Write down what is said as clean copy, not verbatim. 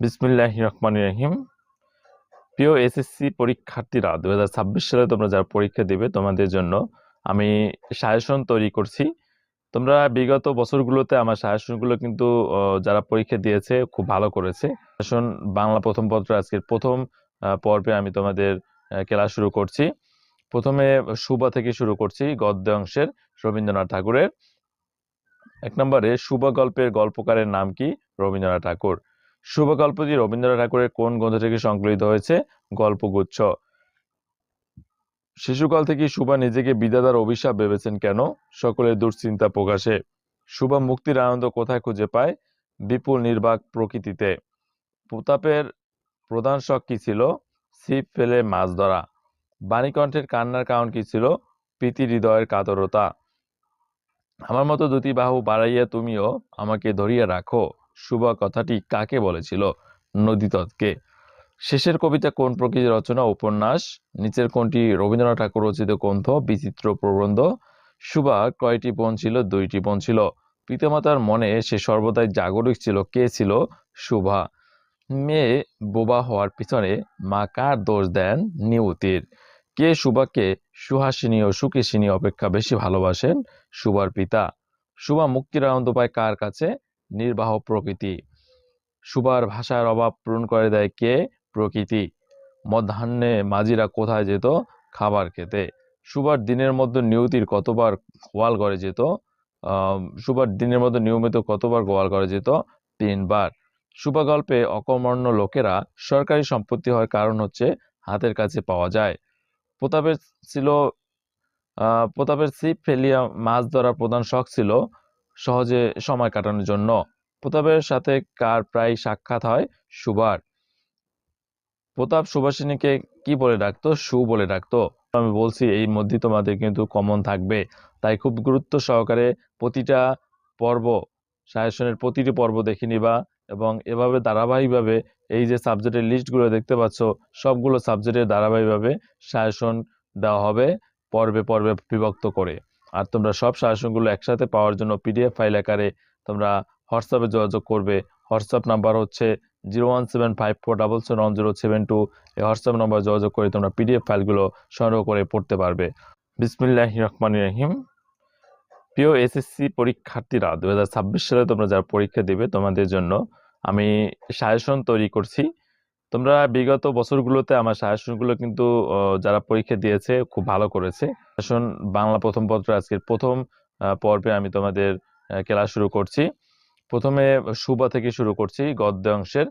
বিসমিল্লাহির রহমানির রহিম। প্রিয় এসএসসি পরীক্ষার্থীরা, 2026 সালে তোমরা যারা পরীক্ষা দিবে তোমাদের জন্য আমি সাজেশন তৈরি করছি। তোমরা বিগত বছরগুলোতে আমার সাজেশনগুলো কিন্তু যারা পরীক্ষা দিয়েছে খুব ভালো করেছে। সাজেশন বাংলা প্রথম পত্র আজকের প্রথম পর্বে আমি তোমাদের ক্লাস শুরু করছি। প্রথমে সুবা থেকে শুরু করছি, গদ্য অংশের রবীন্দ্রনাথ ঠাকুরের। 1 নম্বরে সুবা গল্পের গল্পকারের নাম কি? রবীন্দ্রনাথ ঠাকুর। সুবা গল্পটি রবীন্দ্রনাথ ঠাকুরের কোন গ্রন্থ থেকে সংকলিত হয়েছে? গল্পগুচ্ছ। শিশুকাল থেকে সুবা নিজেকে বিধাতার অভিশাপ ভেবেছেন কেন? সকলের দুশ্চিন্তা প্রকাশে। সুবা মুক্তির আনন্দ কোথায় খুঁজে পায়? বিপুল নির্বাক প্রকৃতিতে। প্রতাপের প্রধান শখ কি ছিল? ছিপ ফেলে মাছ ধরা। বাণীকণ্ঠের কান্নার কারণ কি ছিল? প্রীতি হৃদয়ের কাতরতা। আমার মতো দুটি বাহু বাড়াইয়া তুমিও আমাকে ধরিয়া রাখো, সুবা কথাটি কাকে বলেছিল? নদীতটকে। শেষের কবিতা কোন প্রকৃতির রচনা? উপন্যাস। নিচের কোনটি রবীন্দ্রনাথ ঠাকুর রচিত গ্রন্থ? বিচিত্র প্রবন্ধ। সুবার কয়টি বোন ছিল? 2টি বোন ছিল। পিতামাতার মনে সে সর্বদাই জাগরিক ছিল। কে ছিল? সুভা। মেয়ে বোবা হওয়ার পিছনে মা কার দোষ দেন? নিয়তির। কে সুভাকে সুহাসিনী ও সুকেশিনী অপেক্ষা বেশি ভালোবাসেন? সুভার পিতা। সুভা মুক্তির আনন্দ পায় কার কাছে? নির্বাহ প্রকৃতি। সুভার ভাষার অভাব পূরণ করে দেয় কে? প্রকৃতি। মধ্যাহ্নে মাঝিরা কোথায় যেত? খাবার খেতে। সুভার দিনের মধ্যে নিয়তির কতবার গোয়াল ঘরে যেত? সুভার দিনের মধ্যে নিয়মিত কতবার গোয়াল ঘরে যেত? 3 বার। সুভা গল্পে অকর্মণ্য লোকেরা সরকারি সম্পত্তি হওয়ার কারণ হচ্ছে হাতের কাছে পাওয়া যায়। প্রতাপের ছিল প্রতাপের ছিপ ফেলিয়া মাছ ধরার প্রধান শখ ছিল সহজে সময় কাটানোর জন্য। প্রতাপের সাথে কার প্রায় সাক্ষাৎ হয়? সুভার। প্রতাপ সুভাষিনীকে কি বলে ডাকতো? সু বলে ডাকতো। আমি বলছি এই মধ্যে তোমাদের কিন্তু কমন থাকবে, তাই খুব গুরুত্ব সহকারে প্রতিটা পর্ব, সাজেশনের প্রতিটি পর্ব দেখে নিবা এবং এভাবে ধারাবাহিকভাবে এই যে সাবজেক্টের লিস্টগুলো দেখতে পাচ্ছ, সবগুলো সাবজেক্টের ধারাবাহিকভাবে সাজেশন দেওয়া হবে পর্বে পর্বে বিভক্ত করে। আর তোমরা সব সাজেশনগুলো একসাথে পাওয়ার জন্য পিডিএফ ফাইল আকারে তোমরা হোয়াটসঅ্যাপে যোগাযোগ করবে। হোয়াটসঅ্যাপ নাম্বার হচ্ছে 01754771072। এই হোয়াটসঅ্যাপ নম্বর যোগাযোগ করে তোমরা পিডিএফ ফাইলগুলো সংগ্রহ করে পড়তে পারবে। বিসমিল্লাহির রহমানির রহিম। প্রিয় এসএসসি পরীক্ষার্থীরা, 2026 সালে তোমরা যারা পরীক্ষা দিবে তোমাদের জন্য আমি সাজেশন তৈরি করছি। তোমরা বিগত বছরগুলোতে আমার সাজেশনগুলো কিন্তু যারা পরীক্ষা দিয়েছে খুব ভালো করেছে। সাজেশন বাংলা প্রথম পত্র আজকের প্রথম পর্বে আমি তোমাদের ক্লাস শুরু করছি। প্রথমে সুবা থেকে শুরু করছি, গদ্য অংশের